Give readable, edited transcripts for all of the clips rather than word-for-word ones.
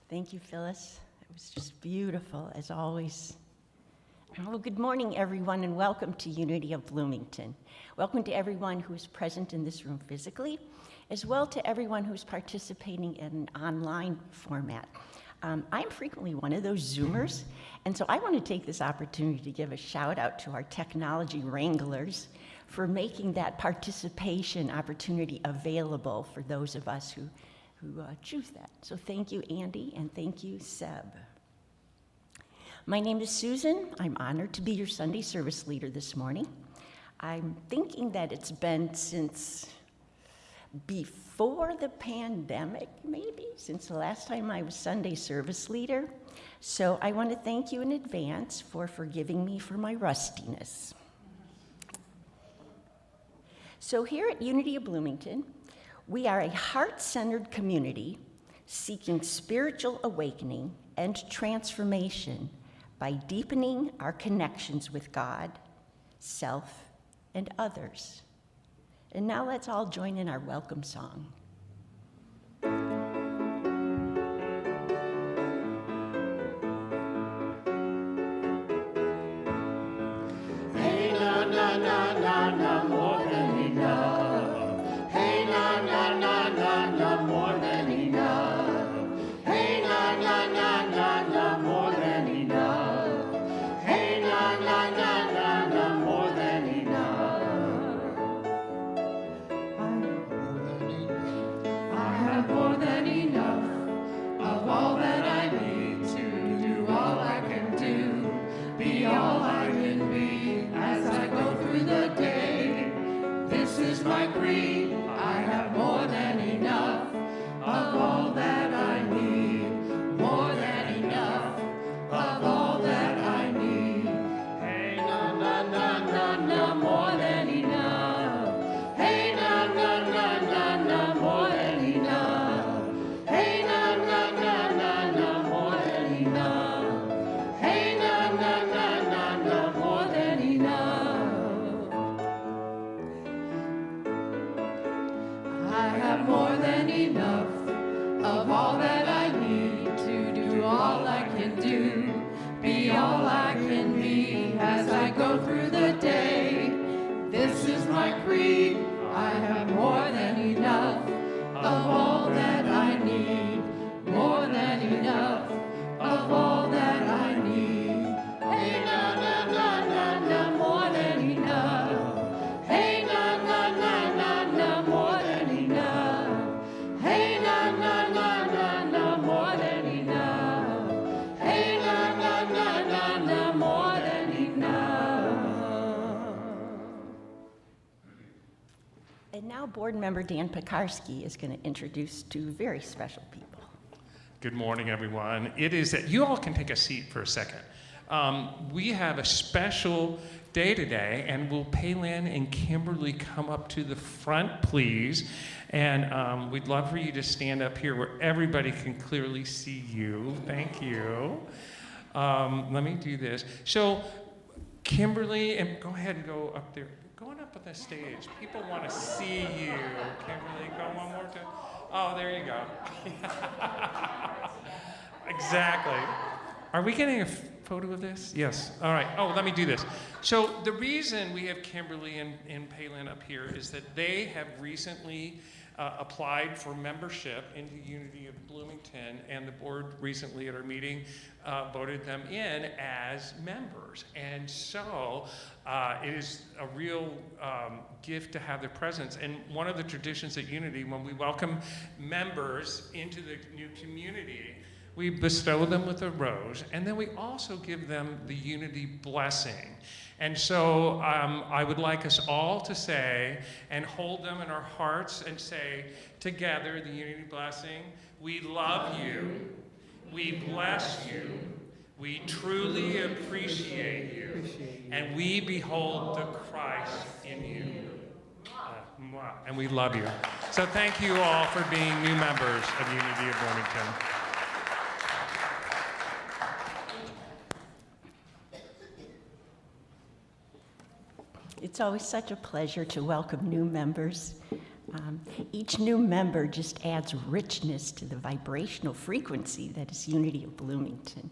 Thank you, Phyllis. It was just beautiful, as always. Well, good morning, everyone, and welcome to Unity of Bloomington. Welcome to everyone who is present in this room physically, as well to everyone who's participating in an online format. I'm frequently one of those Zoomers, and so I want to take this opportunity to give a shout out to our technology wranglers for making that participation opportunity available for those of us who choose that. So thank you, Andy, and thank you, Seb. My name is Susan. I'm honored to be your Sunday service leader this morning. I'm thinking that it's been since before the pandemic, maybe, since the last time I was Sunday service leader. So I want to thank you in advance for forgiving me for my rustiness. So here at Unity of Bloomington, we are a heart-centered community seeking spiritual awakening and transformation by deepening our connections with God, self, and others. And now let's all join in our welcome song. Hey, na, na, na, na, na, more than enough. Hey, na, na, na, na, na, more than enough. Hey, na, na, na, na, na, more than enough. Hey, na, na, na, na, na, more than enough. I have more than enough of all that I need to do all I can do, be all I can be as I go through the day. This is my creed. I have more than enough of all that I need, more than enough of all that I need. Hey, na, na, na, na, na, more than enough. Hey, na, na, have more than enough of all that I need to do all I can do, be all I can be as I go through the day. This is my creed. I have more than enough of all that I need, more than enough of all that I need. Hey, na, na, na, na, na, more than enough. Hey, na, na, na, na, na, more than enough. Hey, na, na, na, na, na, more than enough. Hey, na, na, na, na, na, more than enough. And now board member Dan Pekarsky is going to introduce two very special people. Good morning, everyone. It is that you all can take a seat for a second. We have a special day today, and will Paylin and Kimberly come up to the front, please? And we'd love for you to stand up here where everybody can clearly see you. Thank you. Let me do this. So, Kimberly, and go ahead and go up there. Going up on the stage. People want to see you. Kimberly, go one more time. Oh, there you go. Exactly. Are we getting a photo of this? Yes. All right. Oh, let me do this. So the reason we have Kimberly and Paylin up here is that they have recently applied for membership into Unity of Bloomington, and the board recently at our meeting voted them in as members. And so it is a real gift to have their presence. And one of the traditions at Unity, when we welcome members into the new community, we bestow them with a rose, and then we also give them the Unity blessing. And so I would like us all to say and hold them in our hearts and say together the Unity blessing. We love you. We bless you. We truly appreciate you. And we behold the Christ in you. And we love you. So thank you all for being new members of Unity of Bloomington. It's always such a pleasure to welcome new members. Each new member just adds richness to the vibrational frequency that is Unity of Bloomington.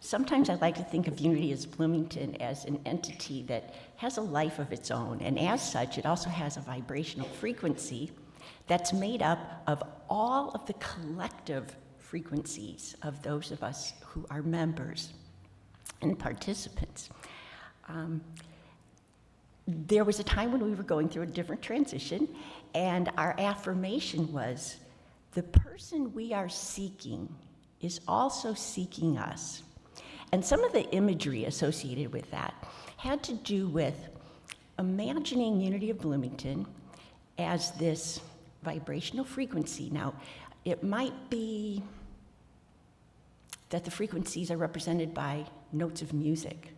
Sometimes I like to think of Unity as Bloomington as an entity that has a life of its own, and as such, it also has a vibrational frequency that's made up of all of the collective frequencies of those of us who are members and participants. There was a time when we were going through a different transition, and our affirmation was, the person we are seeking is also seeking us. And some of the imagery associated with that had to do with imagining Unity of Bloomington as this vibrational frequency. Now, it might be that the frequencies are represented by notes of music,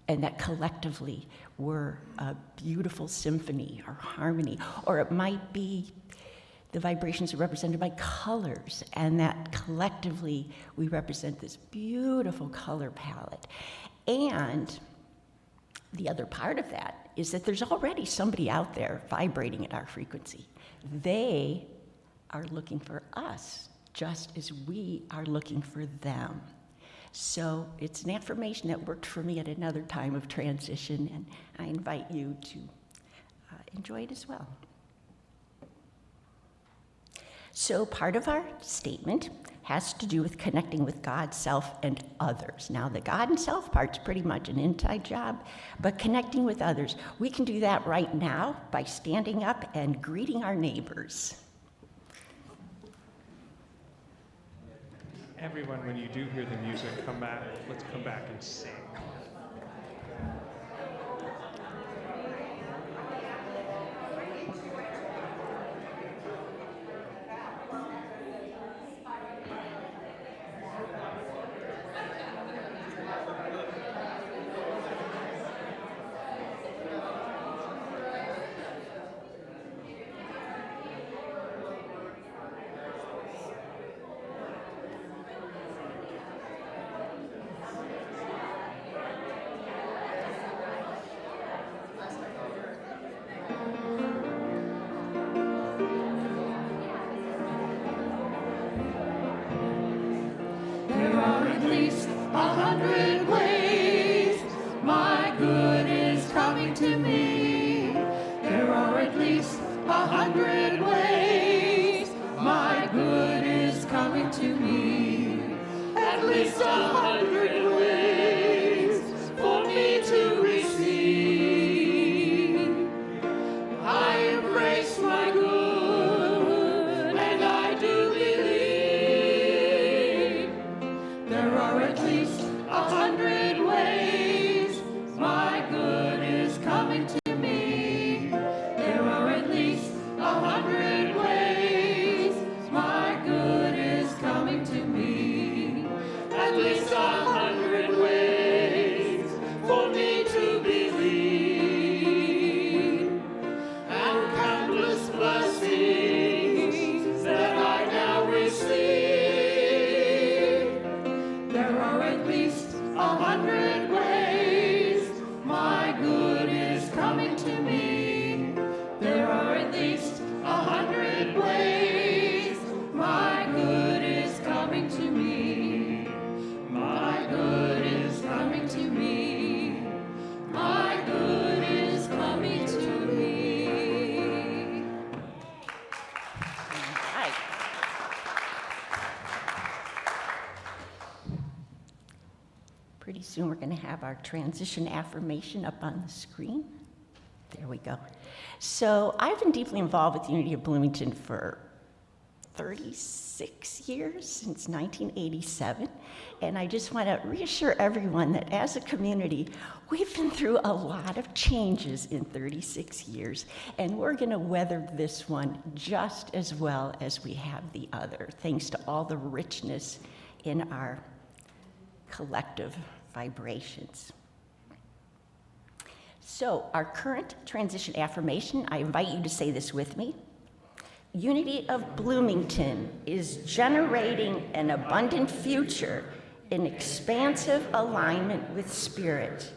and that collectively we're a beautiful symphony or harmony. Or it might be the vibrations are represented by colors, and that collectively we represent this beautiful color palette. And the other part of that is that there's already somebody out there vibrating at our frequency. They are looking for us just as we are looking for them. So it's an affirmation that worked for me at another time of transition, and I invite you to enjoy it as well. So part of our statement has to do with connecting with God, self, and others. Now, the God and self part's pretty much an inside job, but connecting with others, we can do that right now by standing up and greeting our neighbors. Everyone, when you do hear the music, come back. Let's come back and sing. to me. There are at least 100 ways my good is coming to me. At least 100 ways for me to receive. I embrace my good, and I do believe there are at least 100 ways my good is coming to me. There are at least 100 ways my good is coming to me. At least 100 ways for me to believe. And countless blessings that I now receive. There are at least 100 ways my good is coming to me. There are at least 100 ways my good is coming to me. My good is coming to me. My good is coming to me. Right. Pretty soon we're going to have our transition affirmation up on the screen. There we go. So I've been deeply involved with Unity of Bloomington for 36 years, since 1987. And I just want to reassure everyone that as a community, we've been through a lot of changes in 36 years, and we're going to weather this one just as well as we have the other, thanks to all the richness in our collective vibrations. So our current transition affirmation, I invite you to say this with me. Unity of Bloomington is generating an abundant future in expansive alignment with Spirit.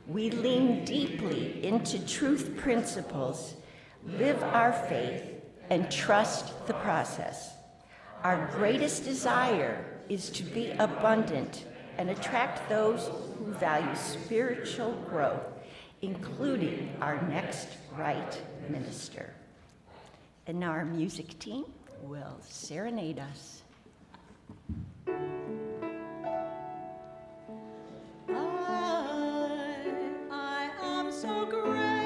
We lean deeply into truth principles, live our faith, and trust the process. Our greatest desire is to be abundant and attract those who value spiritual growth, including our next right minister. And now our music team will serenade us. I am so grateful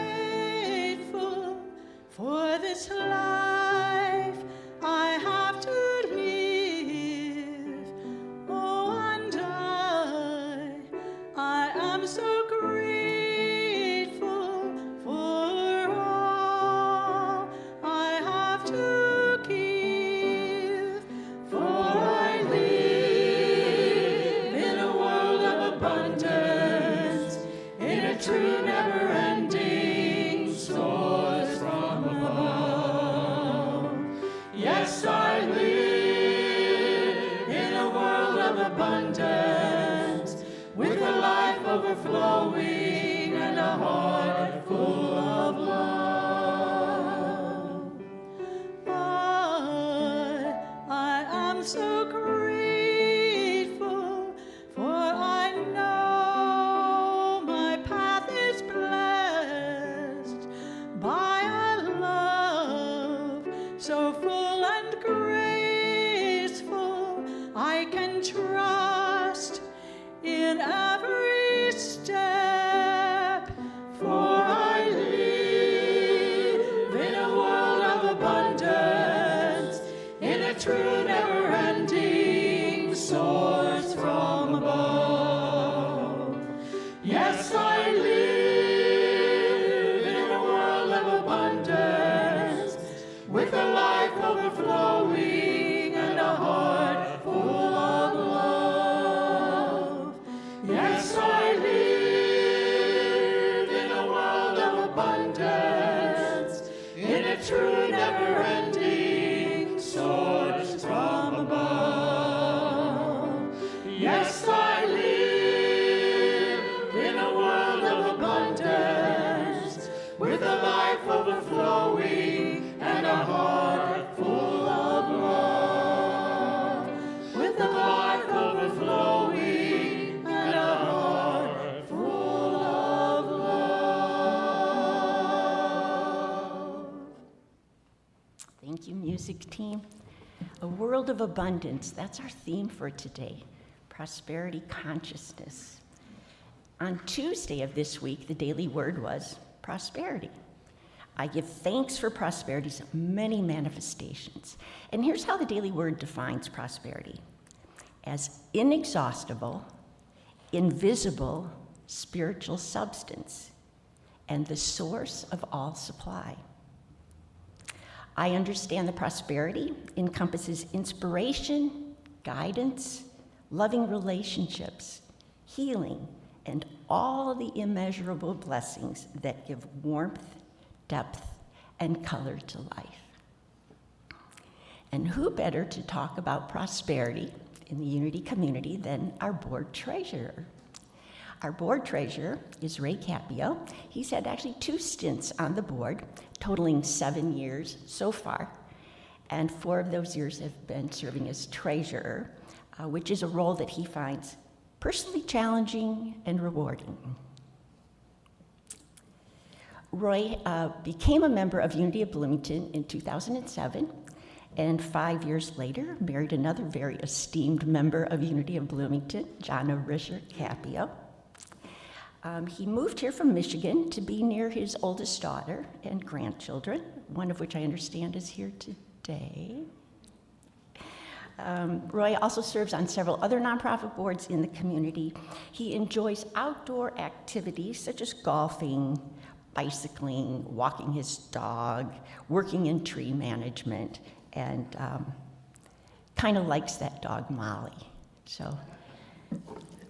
for this life I have to live. Oh, and I am so grateful for all I have to give. For I live in a world of abundance, in a true never-ending source from above. Yes, I live in a world of abundance, with a life overflowing and a heart full of love. I am so grateful, for I know my path is blessed by a love so full and graceful. I can trust in every step, for I live in a world of abundance, in a true never-ending source from above. Yes, I live in a world of abundance, with a life overflowing and a heart full of love. Yes, I live in a world of abundance, in a true never-ending source from above. Yes, I live in a world of abundance, with a life overflowing and a heart full of love. With a life overflowing and a heart full of love. Thank you, music team. A world of abundance, that's our theme for today, prosperity consciousness. On Tuesday of this week, the daily word was prosperity. I give thanks for prosperity's many manifestations. And here's how the daily word defines prosperity: as inexhaustible, invisible spiritual substance, and the source of all supply. I understand that prosperity encompasses inspiration, guidance, loving relationships, healing, and all the immeasurable blessings that give warmth, depth, and color to life. And who better to talk about prosperity in the Unity community than our board treasurer? Our board treasurer is Roy Capio. He's had actually 2 stints on the board, totaling 7 years so far, and 4 of those years have been serving as treasurer, which is a role that he finds personally challenging and rewarding. Roy became a member of Unity of Bloomington in 2007, and 5 years later married another very esteemed member of Unity of Bloomington, John Richard Capio. He moved here from Michigan to be near his oldest daughter and grandchildren, one of which I understand is here today. Roy also serves on several other nonprofit boards in the community. He enjoys outdoor activities such as golfing, bicycling, walking his dog, working in tree management, and kind of likes that dog Molly. So,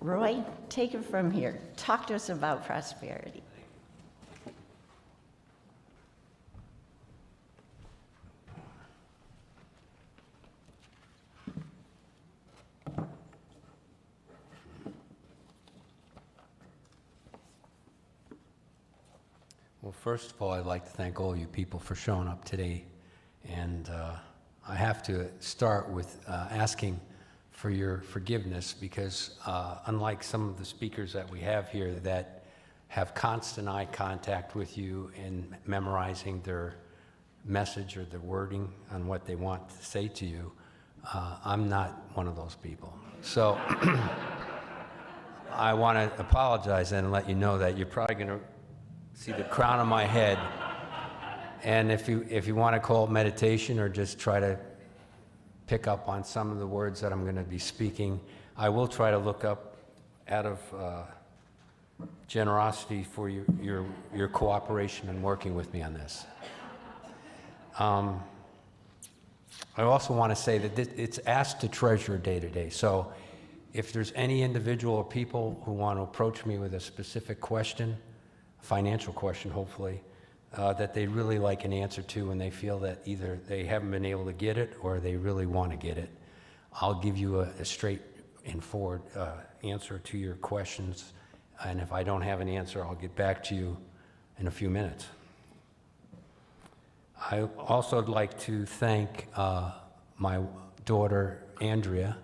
Roy, take it from here. Talk to us about prosperity. Well, first of all, I'd like to thank all you people for showing up today. And I have to start with asking for your forgiveness because unlike some of the speakers that we have here that have constant eye contact with you and memorizing their message or the wording on what they want to say to you, I'm not one of those people. So I want to apologize and let you know that you're probably going to see the crown of my head. And if you want to call it meditation or just try to pick up on some of the words that I'm going to be speaking, I will try to look up out of generosity for your cooperation in working with me on this. I also want to say that it's asked to treasure day to day. So if there's any individual or people who want to approach me with a specific question, financial question hopefully, that they really like an answer to and they feel that either they haven't been able to get it or they really want to get it, I'll give you a straight and forward answer to your questions. And if I don't have an answer, I'll get back to you in a few minutes. I also would like to thank my daughter Andrea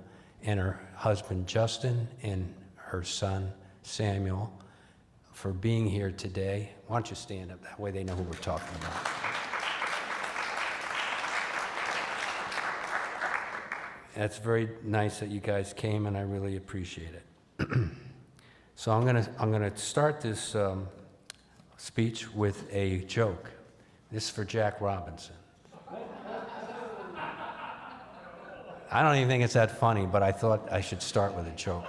and her husband Justin and her son Samuel for being here today. Why don't you stand up? That way they know who we're talking about. It's very nice that you guys came, and I really appreciate it. So I'm gonna start this speech with a joke. This is for Jack Robinson. I don't even think it's that funny, but I thought I should start with a joke.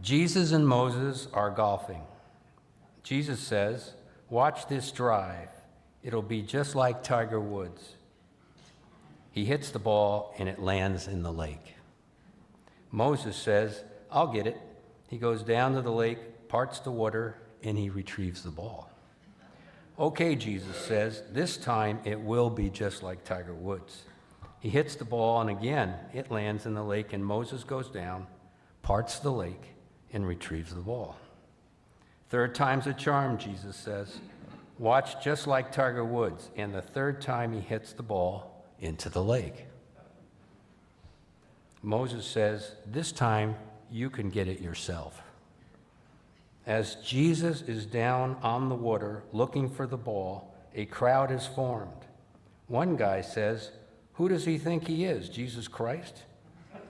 Jesus and Moses are golfing. Jesus says, "Watch this drive. It'll be just like Tiger Woods." He hits the ball and it lands in the lake. Moses says, "I'll get it." He goes down to the lake, parts the water, and he retrieves the ball. "Okay," Jesus says, "this time it will be just like Tiger Woods." He hits the ball and again it lands in the lake and Moses goes down, parts the lake, and retrieves the ball. "Third time's a charm," Jesus says. "Watch just like Tiger Woods." And the third time he hits the ball into the lake. Moses says, "This time you can get it yourself." As Jesus is down on the water looking for the ball, a crowd is formed. One guy says, "Who does he think he is, Jesus Christ?"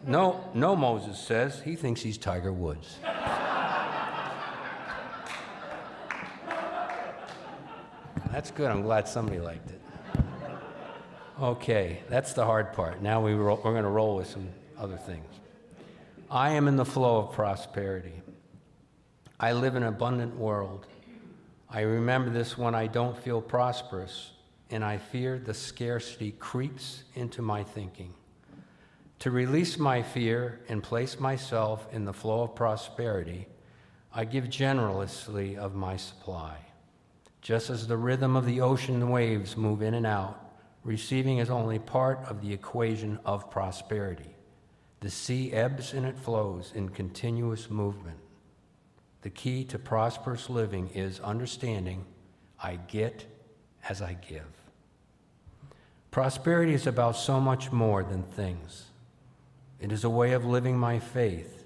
No, Moses says, he thinks he's Tiger Woods. That's good. I'm glad somebody liked it. Okay, that's the hard part. Now we're going to roll with some other things. I am in the flow of prosperity. I live in an abundant world. I remember this when I don't feel prosperous, and I fear the scarcity creeps into my thinking. To release my fear and place myself in the flow of prosperity, I give generously of my supply. Just as the rhythm of the ocean waves move in and out, receiving is only part of the equation of prosperity. The sea ebbs and it flows in continuous movement. The key to prosperous living is understanding I get as I give. Prosperity is about so much more than things. It is a way of living my faith,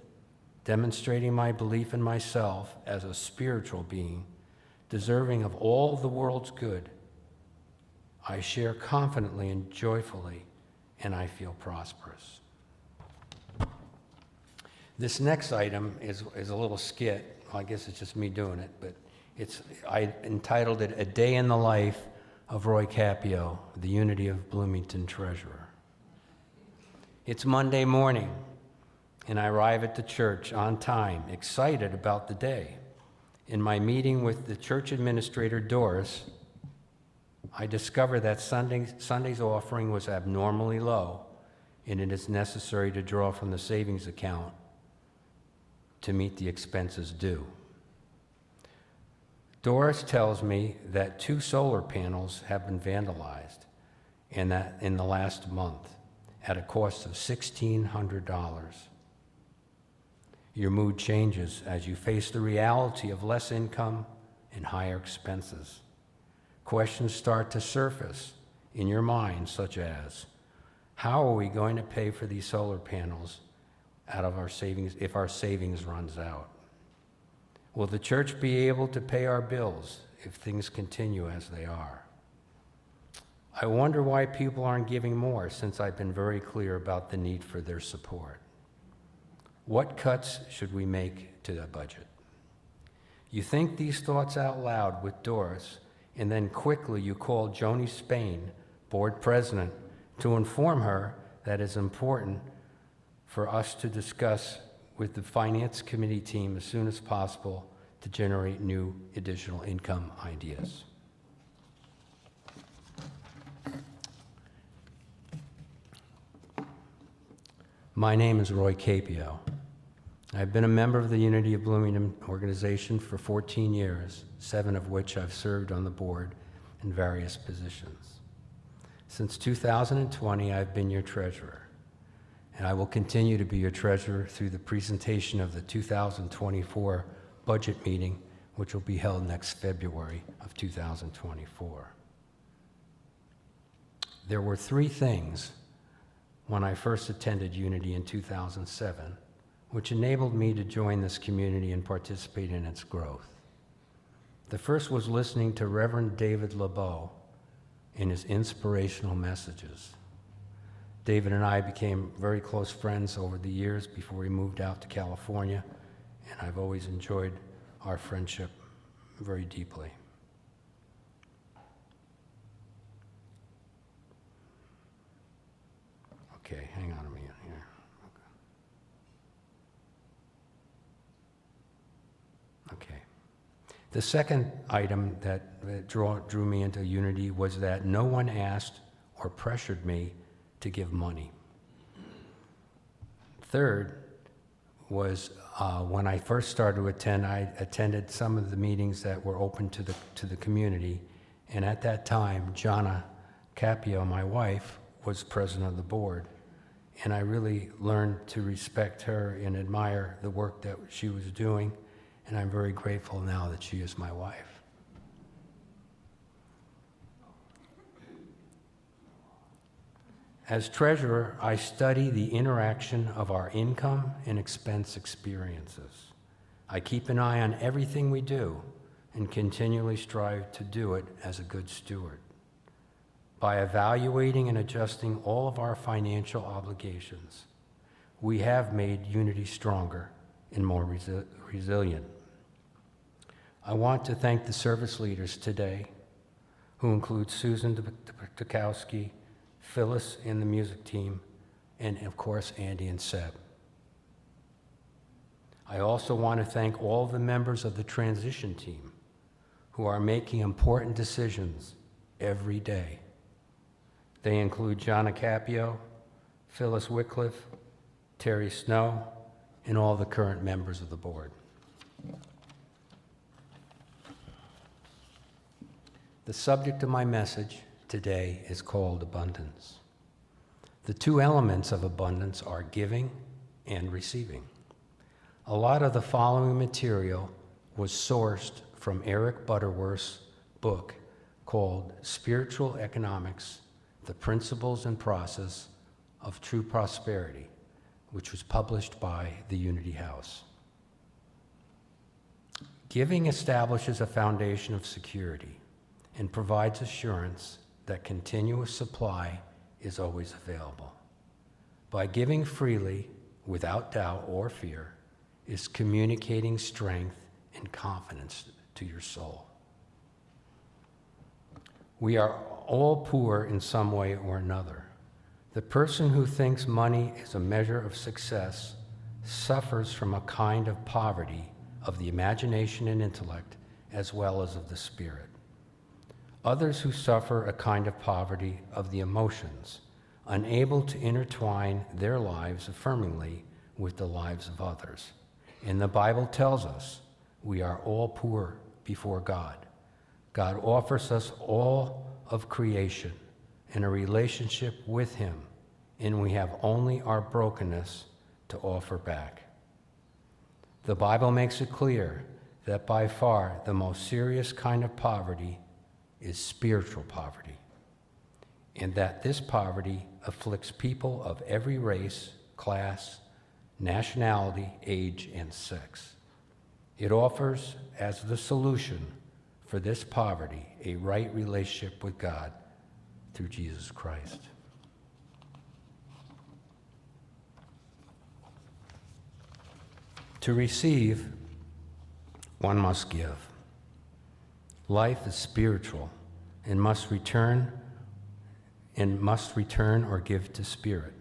demonstrating my belief in myself as a spiritual being, deserving of all the world's good. I share confidently and joyfully, and I feel prosperous. This next item is a little skit. Well, I guess it's just me doing it, but I entitled it, "A Day in the Life of Roy Capio, the Unity of Bloomington Treasurer." It's Monday morning, and I arrive at the church on time, excited about the day. In my meeting with the church administrator, Doris, I discover that Sunday's offering was abnormally low, and it is necessary to draw from the savings account to meet the expenses due. Doris tells me that 2 solar panels have been vandalized, and that in the last month, at a cost of $1,600. Your mood changes as you face the reality of less income and higher expenses. Questions start to surface in your mind, such as, how are we going to pay for these solar panels out of our savings if our savings runs out? Will the church be able to pay our bills if things continue as they are? I wonder why people aren't giving more, since I've been very clear about the need for their support. What cuts should we make to the budget? You think these thoughts out loud with Doris, and then quickly you call Joni Spain, board president, to inform her that it's important for us to discuss with the finance committee team as soon as possible to generate new additional income ideas. My name is Roy Capio. I've been a member of the Unity of Bloomington organization for 14 years, 7 of which I've served on the board in various positions. Since 2020, I've been your treasurer, and I will continue to be your treasurer through the presentation of the 2024 budget meeting, which will be held next February of 2024. There were 3 things when I first attended Unity in 2007, which enabled me to join this community and participate in its growth. The first was listening to Reverend David LeBeau in his inspirational messages. David and I became very close friends over the years before we moved out to California, and I've always enjoyed our friendship very deeply. Okay, hang on a minute here. Okay. The second item that drew me into Unity was that no one asked or pressured me to give money. Third was when I first started to attend, I attended some of the meetings that were open to the community, and at that time, Roy Capio, my wife, was president of the board. And I really learned to respect her and admire the work that she was doing, and I'm very grateful now that she is my wife. As treasurer, I study the interaction of our income and expense experiences. I keep an eye on everything we do and continually strive to do it as a good steward. by evaluating and adjusting all of our financial obligations, we have made Unity stronger and more resilient. I want to thank the service leaders today, who include Susan Dukowski, Phyllis and the music team, and of course, Andy and Seb. I also want to thank all the members of the transition team who are making important decisions every day. They include Roy Capio, Phyllis Wycliffe, Terry Snow, and all the current members of the board. The subject of my message today is called abundance. The two elements of abundance are giving and receiving. A lot of the following material was sourced from Eric Butterworth's book called Spiritual Economics: The Principles and Process of True Prosperity, which was published by the Unity House. Giving establishes a foundation of security and provides assurance that continuous supply is always available. By giving freely, without doubt or fear, is communicating strength and confidence to your soul. We are all poor in some way or another. The person who thinks money is a measure of success suffers from a kind of poverty of the imagination and intellect, as well as of the spirit. Others who suffer a kind of poverty of the emotions, unable to intertwine their lives affirmingly with the lives of others. And the Bible tells us we are all poor before God. God offers us all of creation in a relationship with Him, and we have only our brokenness to offer back. The Bible makes it clear that by far the most serious kind of poverty is spiritual poverty, and that this poverty afflicts people of every race, class, nationality, age, and sex. It offers as the solution for this poverty a right relationship with God through Jesus Christ. To receive, one must give. Life is spiritual and must return or give to spirit.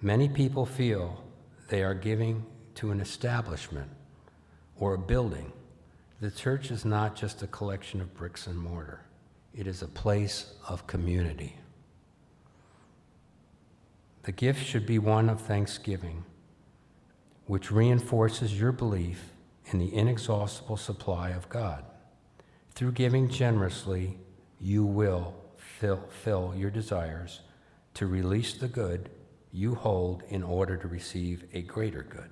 Many people feel they are giving to an establishment or a building. The church is not just a collection of bricks and mortar. It is a place of community. The gift should be one of thanksgiving, which reinforces your belief in the inexhaustible supply of God. Through giving generously, you will fill your desires to release the good you hold in order to receive a greater good.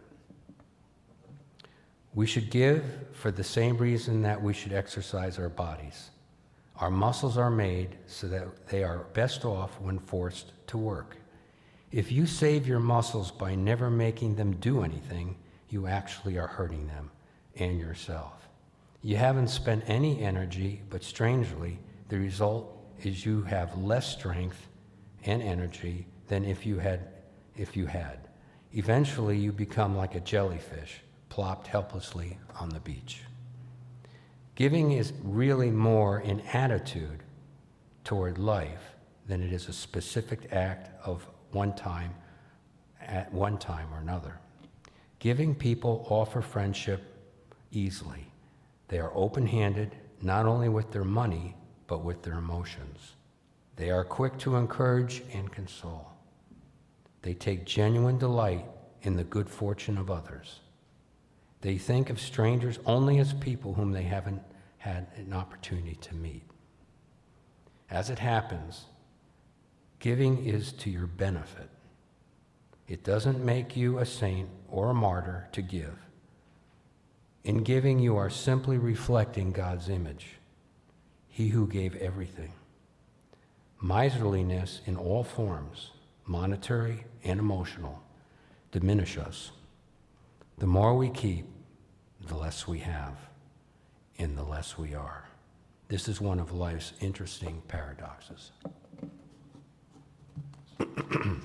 We should give for the same reason that we should exercise our bodies. Our muscles are made so that they are best off when forced to work. If you save your muscles by never making them do anything, you actually are hurting them and yourself. You haven't spent any energy, but strangely, the result is you have less strength and energy than if you had. Eventually, you become like a jellyfish, plopped helplessly on the beach. Giving is really more an attitude toward life than it is a specific act of at one time or another. Giving people offer friendship easily. They are open-handed, not only with their money, but with their emotions. They are quick to encourage and console. They take genuine delight in the good fortune of others. They think of strangers only as people whom they haven't had an opportunity to meet. As it happens, giving is to your benefit. It doesn't make you a saint or a martyr to give. In giving, you are simply reflecting God's image, He who gave everything. Miserliness in all forms, monetary and emotional, diminish us. The more we keep, the less we have, and the less we are. This is one of life's interesting paradoxes. I'm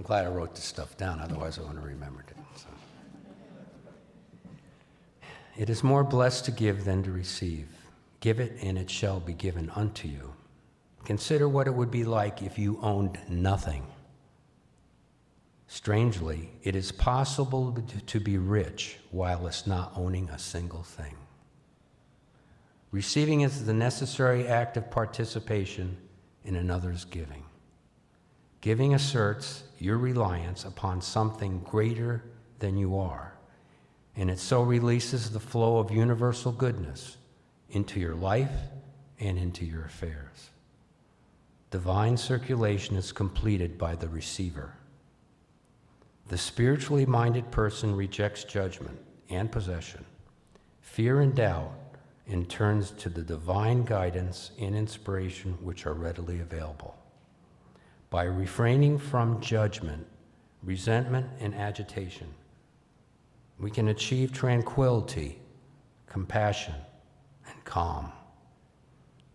glad I wrote this stuff down, otherwise I wouldn't have remembered it. So. It is more blessed to give than to receive. Give it, and it shall be given unto you. Consider what it would be like if you owned nothing. Strangely, it is possible to be rich whilst not owning a single thing. Receiving is the necessary act of participation in another's giving. Giving asserts your reliance upon something greater than you are, and it so releases the flow of universal goodness into your life and into your affairs. Divine circulation is completed by the receiver. The spiritually minded person rejects judgment and possession, fear and doubt, and turns to the divine guidance and inspiration which are readily available. By refraining from judgment, resentment, and agitation, we can achieve tranquility, compassion, and calm,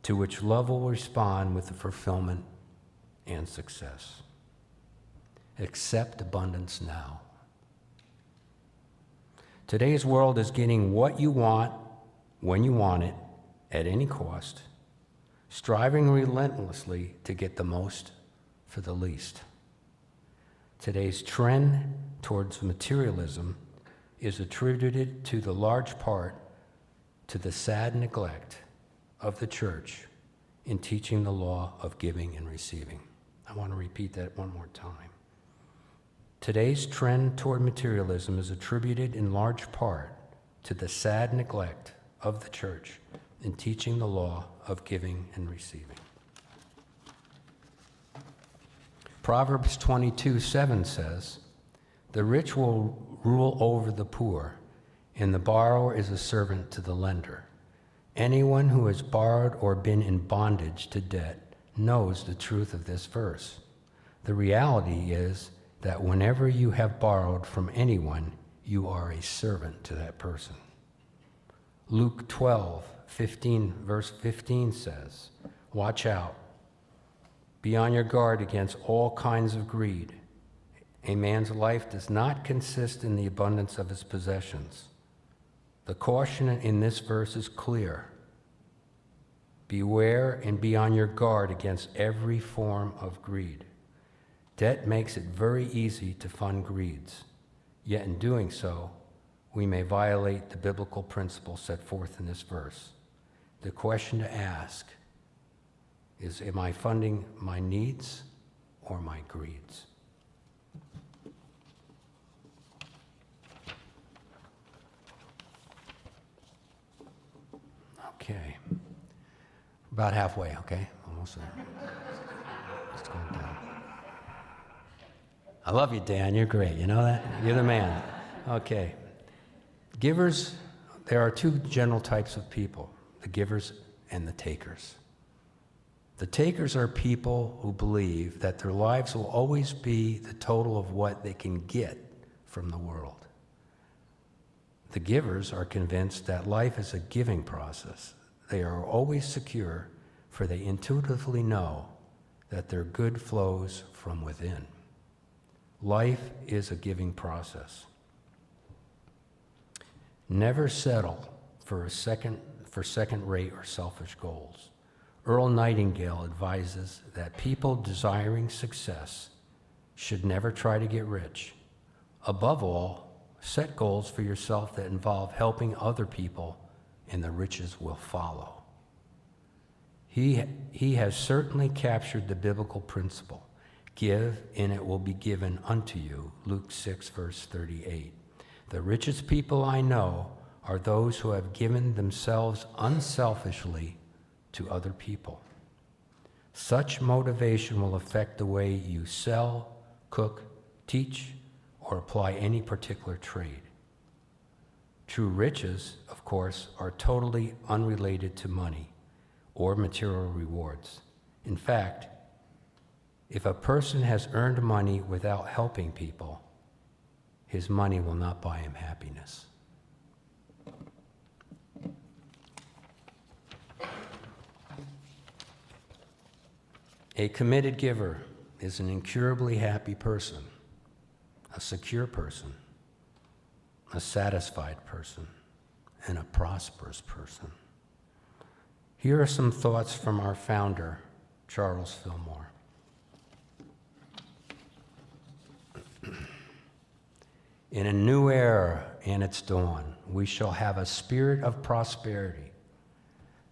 to which love will respond with the fulfillment and success. Accept abundance now. Today's world is getting what you want, when you want it, at any cost, striving relentlessly to get the most for the least. Today's trend towards materialism is attributed to the large part to the sad neglect of the church in teaching the law of giving and receiving. I want to repeat that one more time. Today's trend toward materialism is attributed in large part to the sad neglect of the church in teaching the law of giving and receiving. Proverbs 22:7 says, "The rich will rule over the poor, and the borrower is a servant to the lender." Anyone who has borrowed or been in bondage to debt knows the truth of this verse. The reality is that whenever you have borrowed from anyone, you are a servant to that person. Luke 12:15, verse 15 says, "Watch out. Be on your guard against all kinds of greed. A man's life does not consist in the abundance of his possessions." The caution in this verse is clear. Beware and be on your guard against every form of greed. Debt makes it very easy to fund greeds, yet in doing so, we may violate the biblical principle set forth in this verse. The question to ask is, am I funding my needs or my greeds? Okay. About halfway, okay? Almost there. It's going down. I love you, Dan. You're great. You know that? You're the man. Okay. Givers, there are two general types of people, the givers and the takers. The takers are people who believe that their lives will always be the total of what they can get from the world. The givers are convinced that life is a giving process. They are always secure, for they intuitively know that their good flows from within. Life is a giving process. Never settle for second-rate or selfish goals. Earl Nightingale advises that people desiring success should never try to get rich. Above all, set goals for yourself that involve helping other people, and the riches will follow. He has certainly captured the biblical principle. Give, and it will be given unto you. Luke 6, verse 38. The richest people I know are those who have given themselves unselfishly to other people. Such motivation will affect the way you sell, cook, teach, or apply any particular trade. True riches, of course, are totally unrelated to money or material rewards. In fact, if a person has earned money without helping people, his money will not buy him happiness. A committed giver is an incurably happy person, a secure person, a satisfied person, and a prosperous person. Here are some thoughts from our founder, Charles Fillmore. In a new era and its dawn, we shall have a spirit of prosperity.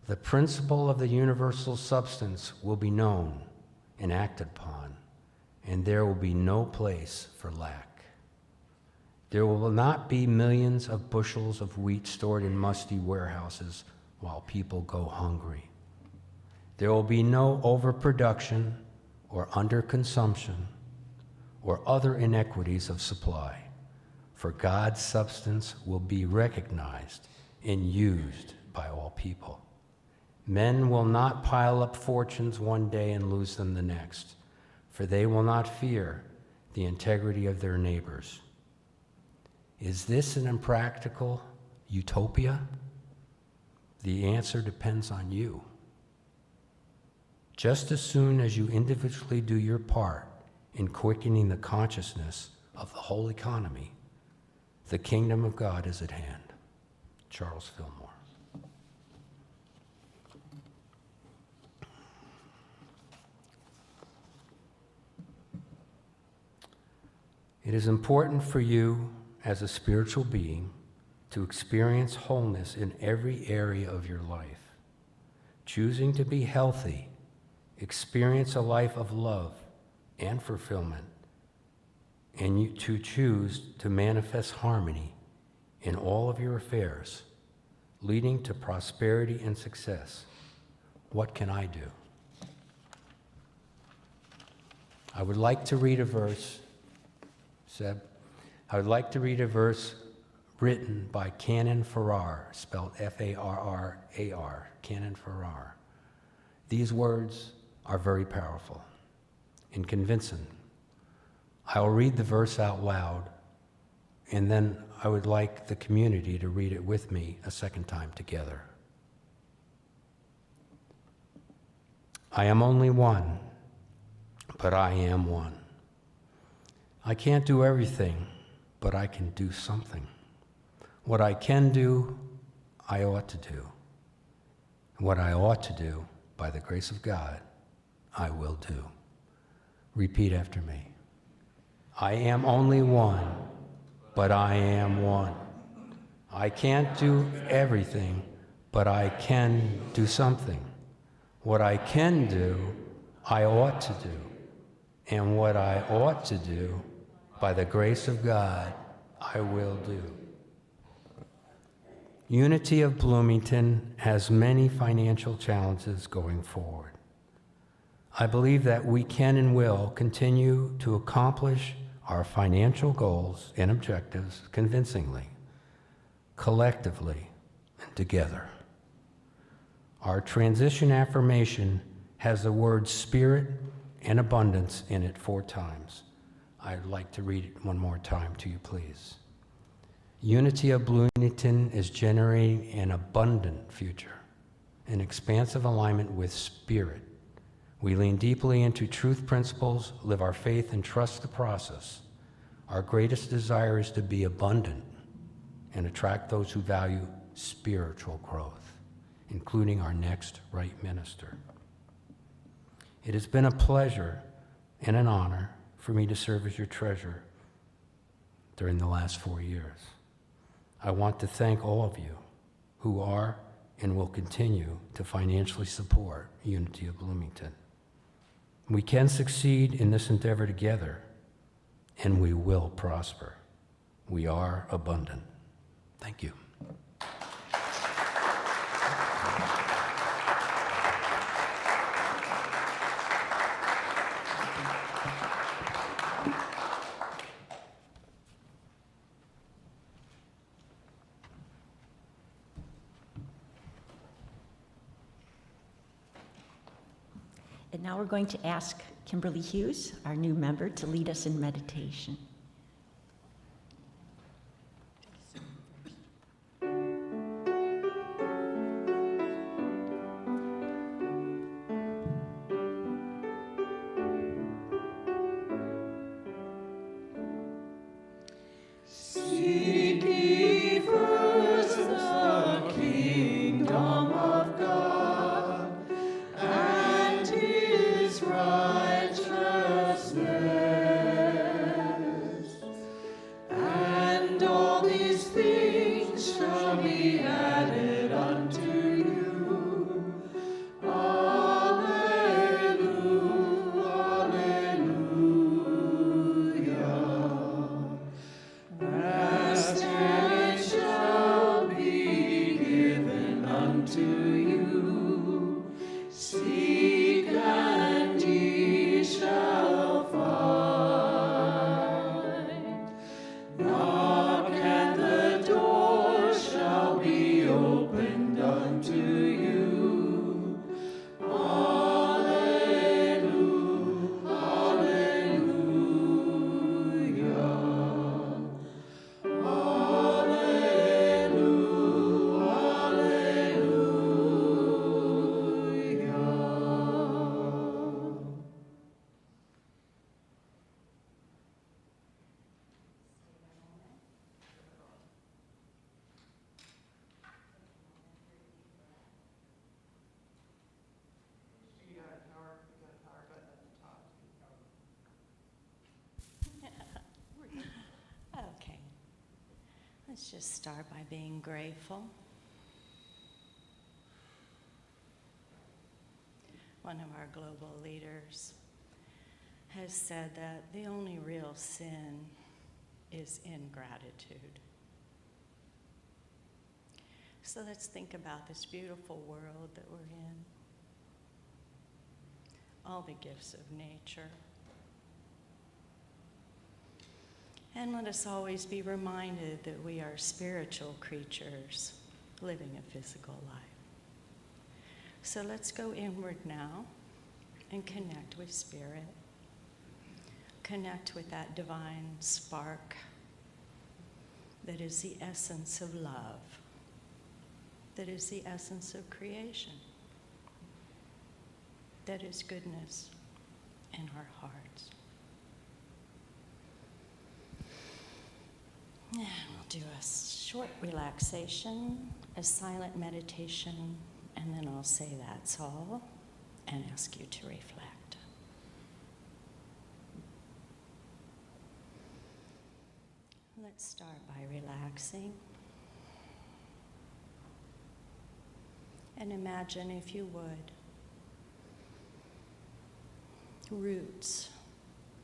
The principle of the universal substance will be known and acted upon, and there will be no place for lack. There will not be millions of bushels of wheat stored in musty warehouses while people go hungry. There will be no overproduction or underconsumption or other inequities of supply, for God's substance will be recognized and used by all people. Men will not pile up fortunes one day and lose them the next, for they will not fear the integrity of their neighbors. Is this an impractical utopia? The answer depends on you. Just as soon as you individually do your part in quickening the consciousness of the whole economy, the kingdom of God is at hand. Charles Fillmore. It is important for you as a spiritual being to experience wholeness in every area of your life. Choosing to be healthy, experience a life of love and fulfillment, and you to choose to manifest harmony in all of your affairs, leading to prosperity and success. What can I do? I would like to read a verse, Seb. I would like to read a verse written by Canon Farrar, spelled F-A-R-R-A-R, Canon Farrar. These words are very powerful and convincing. I will read the verse out loud, and then I would like the community to read it with me a second time together. I am only one, but I am one. I can't do everything, but I can do something. What I can do, I ought to do. What I ought to do, by the grace of God, I will do. Repeat after me. I am only one, but I am one. I can't do everything, but I can do something. What I can do, I ought to do. And what I ought to do, by the grace of God, I will do. Unity of Bloomington has many financial challenges going forward. I believe that we can and will continue to accomplish our financial goals and objectives convincingly, collectively, and together. Our transition affirmation has the words spirit and abundance in it 4 times. I'd like to read it one more time to you, please. Unity of Bloomington is generating an abundant future, an expansive alignment with spirit. We lean deeply into truth principles, live our faith, and trust the process. Our greatest desire is to be abundant and attract those who value spiritual growth, including our next right minister. It has been a pleasure and an honor for me to serve as your treasurer during the last 4 years. I want to thank all of you who are and will continue to financially support Unity of Bloomington. We can succeed in this endeavor together, and we will prosper. We are abundant. Thank you. And now we're going to ask Kimberly Hughes, our new member, to lead us in meditation. things shall be added unto you. Alleluia, alleluia. Ask and it shall be given unto you. Seek and ye shall find. Knock and the door shall be opened unto you. Alleluia, alleluia. Alleluia, alleluia. Okay, let's just start by being grateful. One of our global leaders has said that the only real sin is ingratitude. So let's think about this beautiful world that we're in, all the gifts of nature. And let us always be reminded that we are spiritual creatures living a physical life. So let's go inward now and connect with Spirit. Connect with that divine spark that is the essence of love, that is the essence of creation, that is goodness in our hearts. And we'll do a short relaxation, a silent meditation, and then I'll say that's all and ask you to reflect. Let's start by relaxing. And imagine, if you would, roots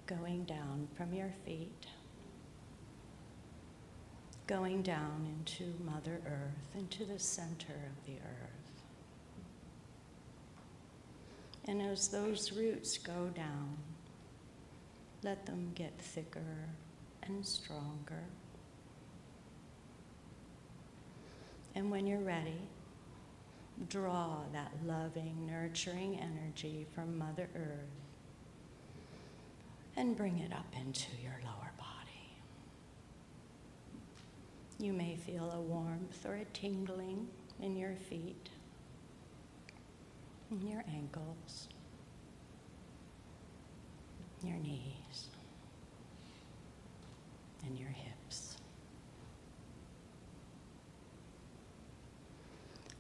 going down from your feet, going down into Mother Earth, into the center of the earth. And as those roots go down, let them get thicker and stronger. And when you're ready, draw that loving, nurturing energy from Mother Earth and bring it up into your lower body. You may feel a warmth or a tingling in your feet, in your ankles, your knees, and your hips.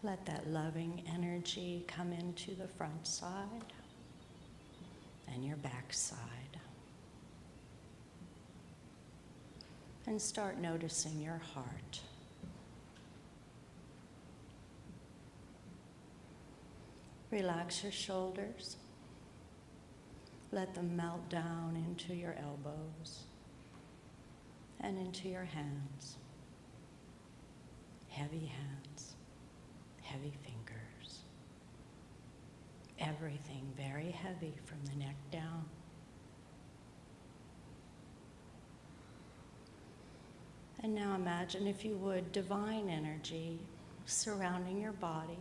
Let that loving energy come into the front side and your back side. And start noticing your heart. Relax your shoulders. Let them melt down into your elbows and into your hands. Heavy hands, heavy fingers. Everything very heavy from the neck down. And now imagine, if you would, divine energy surrounding your body.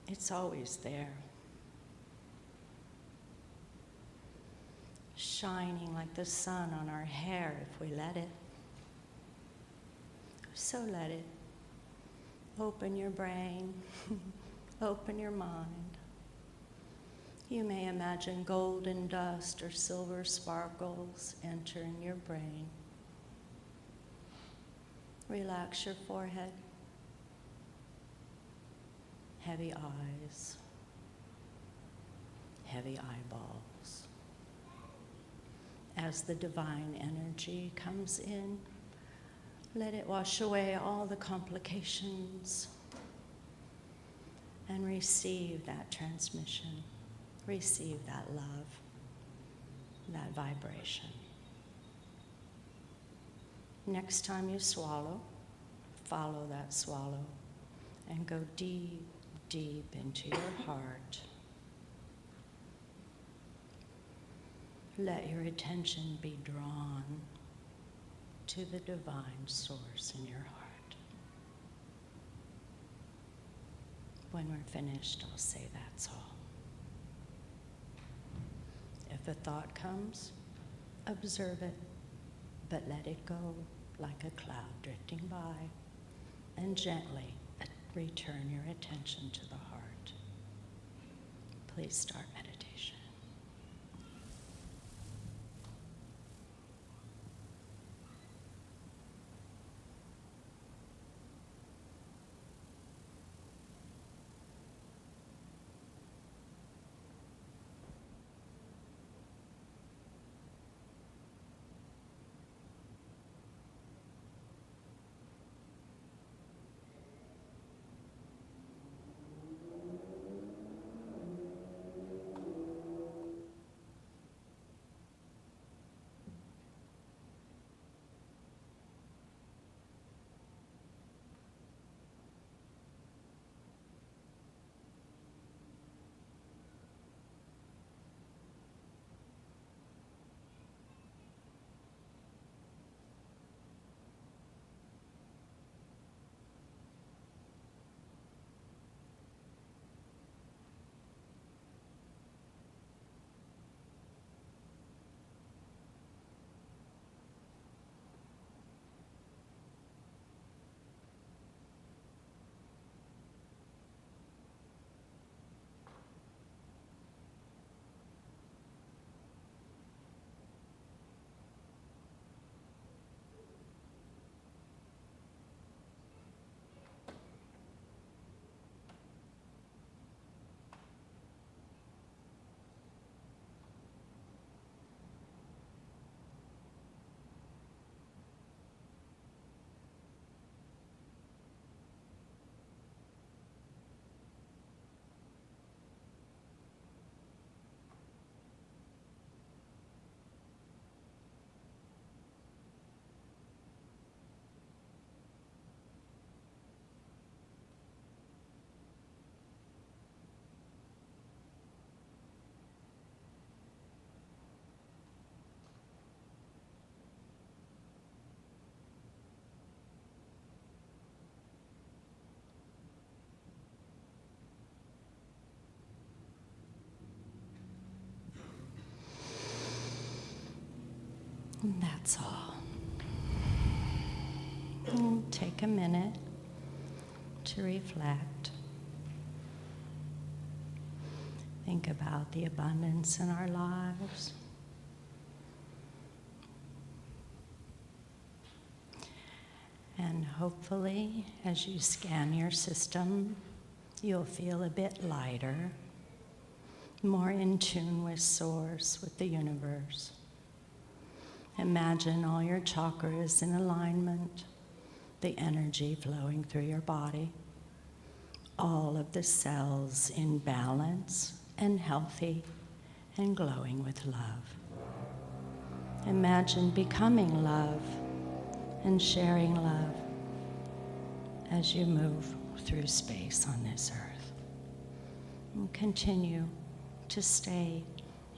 It's always there. Shining like the sun on our hair if we let it. So let it. Open your brain. Open your mind. You may imagine golden dust or silver sparkles entering your brain. Relax your forehead, heavy eyes, heavy eyeballs. As the divine energy comes in, Let it wash away all the complications and receive that transmission. Receive that love, that vibration. Next time you swallow, follow that swallow and go deep, deep into your heart. Let your attention be drawn to the divine source in your heart. When we're finished, I'll say that's all. If a thought comes, observe it, but let it go like a cloud drifting by, and gently return your attention to the heart. Please start meditation. And that's all. And take a minute to reflect. Think about the abundance in our lives. And hopefully, as you scan your system, you'll feel a bit lighter, more in tune with Source, with the universe. Imagine all your chakras in alignment, the energy flowing through your body, all of the cells in balance and healthy and glowing with love. Imagine becoming love and sharing love as you move through space on this earth. And continue to stay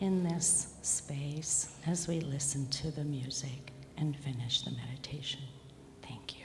in this space as we listen to the music and finish the meditation. Thank you.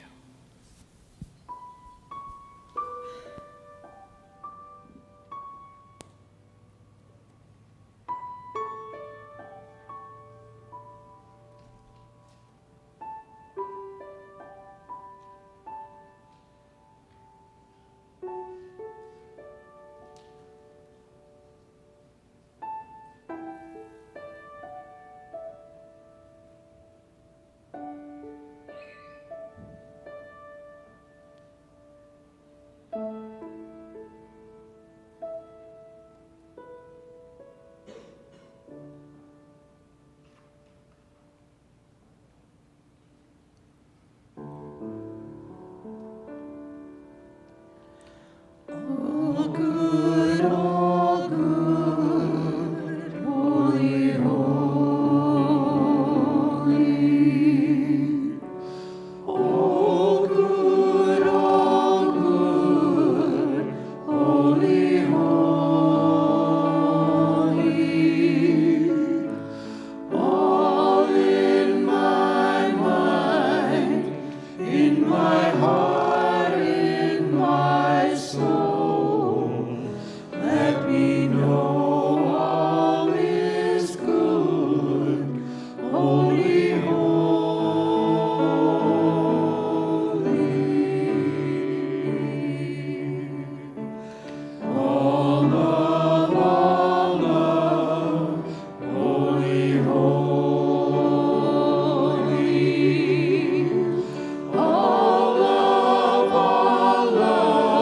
in my heart, in my soul, let me know all is good, holy, all love, holy, all love,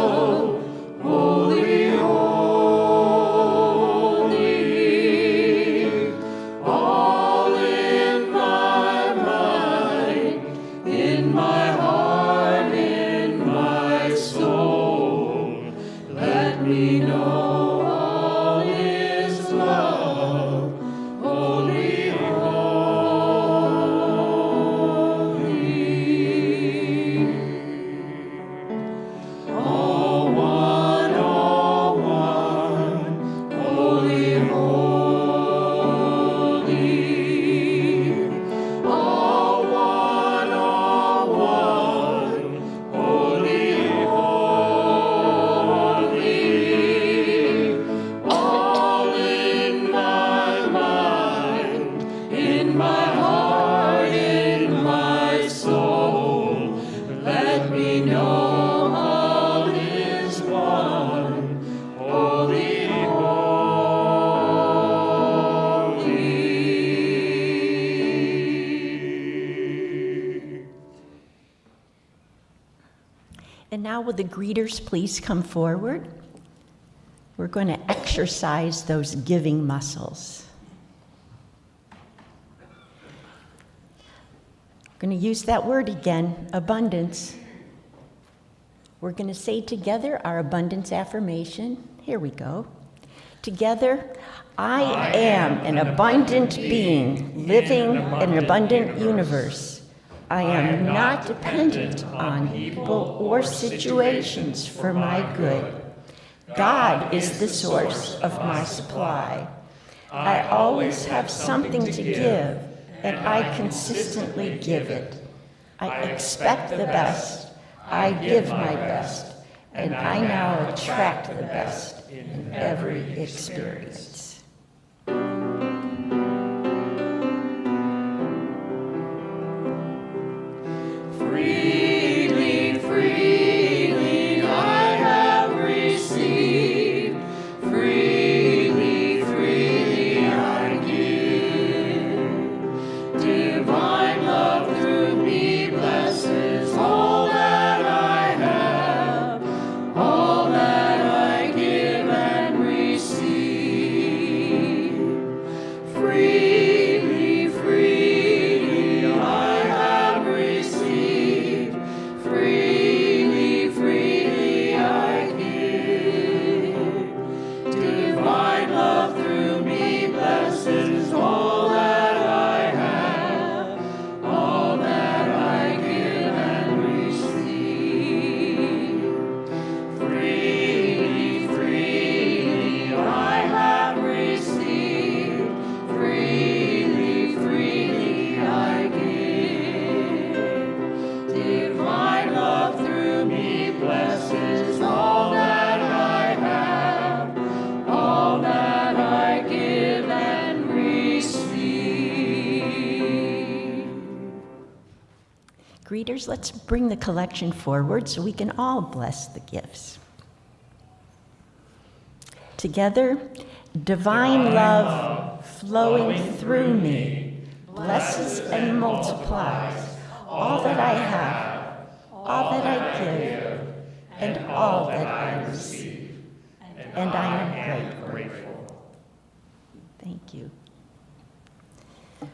holy, all in my mind, in my heart, in my soul, let me know all is love, holy, all one, holy, all one, holy, all in my mind, in my heart, in my soul, let me know all is one, holy, And now will the greeters please come forward? We're going to exercise those giving muscles. We're going to use that word again, abundance. We're going to say together our abundance affirmation. Here we go. Together, I am an abundant being living in an abundant universe. I am not dependent on people or situations for my good. God is the source of my supply. I always have something to give, and I consistently give it. I expect the best. I give my best, and I now attract the best in every experience. freely, freely I have received, freely, freely I give. Divine love through me blesses all that I have, all that I give and receive. Freely, freely I have received, freely, freely I give. Divine love through me blesses all that I have, all that I give and receive. Freely, freely I have received, freely, freely I give. Divine love through me blesses all that I have, all that I give and receive. Greeters, let's bring the collection forward so we can all bless the gifts. Together, divine love flowing through me blesses and multiplies all that I have, all that I give, and all that I receive. And I am grateful. Thank you.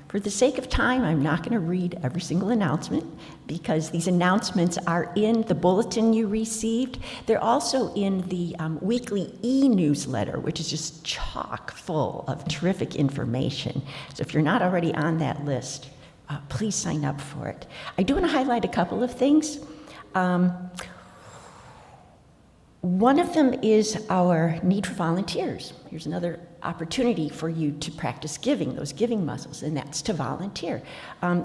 For the sake of time, I'm not going to read every single announcement because these announcements are in the bulletin you received. They're also in the weekly e-newsletter, which is just chock full of terrific information. So if you're not already on that list, please sign up for it. I do want to highlight a couple of things. One of them is our need for volunteers. Here's another opportunity for you to practice giving, those giving muscles, and that's to volunteer.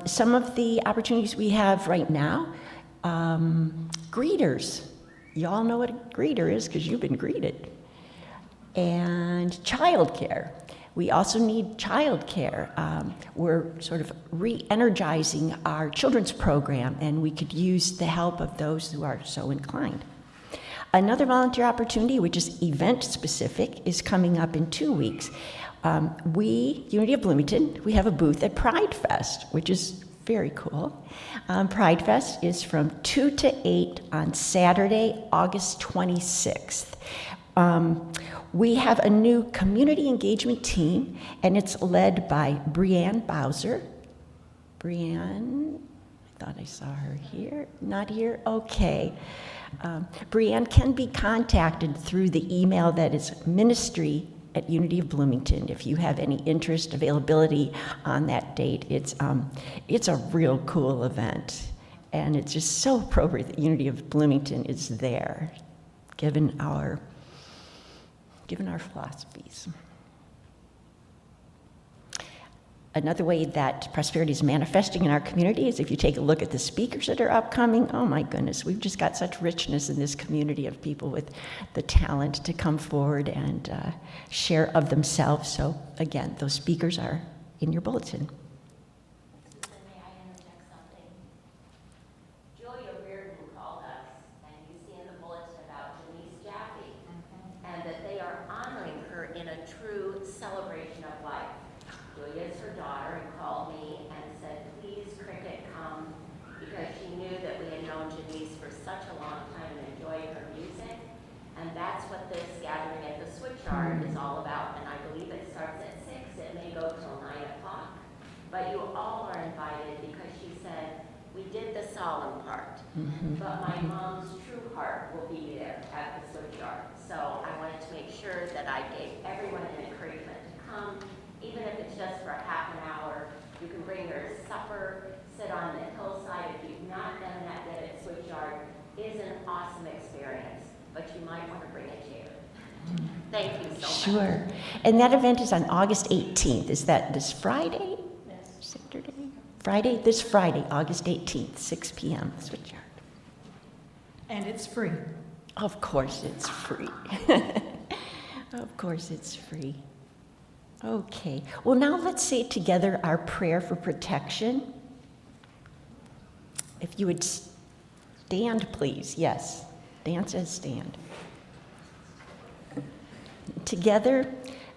Some of the opportunities we have right now Greeters. You all know what a greeter is because you've been greeted. And childcare. We also need childcare. We're sort of re-energizing our children's program, and we could use the help of those who are so inclined. Another volunteer opportunity, which is event-specific, is coming up in 2 weeks. Unity of Bloomington, we have a booth at Pride Fest, which is very cool. Pride Fest is from 2 to 8 on Saturday, August 26th. We have a new community engagement team, and it's led by Brianne Bowser. Brianne, I thought I saw her here. Not here? Okay. Brianne can be contacted through the email that is ministry@Unity of Bloomington if you have any interest, availability on that date. It's a real cool event, and it's just so appropriate that Unity of Bloomington is there, given our philosophies. Another way that prosperity is manifesting in our community is if you take a look at the speakers that are upcoming. Oh my goodness, we've just got such richness in this community of people with the talent to come forward and share of themselves. So again, those speakers are in your bulletin. Susan, may I interject something? Julia Reardon called us, and you see in the bulletin about Denise Jaffe, and that they are honoring her in a true celebration of life. Julia is her daughter and called me and said, please, Cricket, come, because she knew that we had known Denise for such a long time and enjoyed her music. And that's what this gathering at the Switchyard is all about. And I believe it starts at 6. It may go till 9 o'clock. But you all are invited because she said, we did the solemn part, but my mom's true heart will be there at the Switchyard. So I wanted to make sure that I gave everyone an encouragement to come. Even if it's just for a half an hour, you can bring your supper, sit on the hillside. If you've not done that yet at Switchyard, it is an awesome experience, but you might want to bring a chair. Thank you so much. Sure. And that event is on August 18th. Is that this Friday? Saturday? Friday? This Friday, August 18th, 6 p.m. Switchyard. And it's free. Of course it's free. Of course it's free. Okay. Well, now let's say together our prayer for protection. If you would stand, please. Yes. Dan says stand. Together,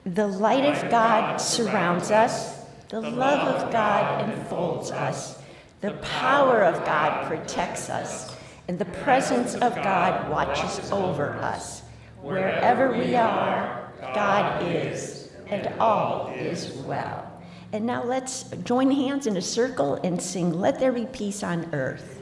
the light of God surrounds us. The love of God enfolds us. The power of God protects us. And the presence of God watches over us. Wherever we are, God is. And all is well. And now let's join hands in a circle and sing, Let There Be Peace on Earth.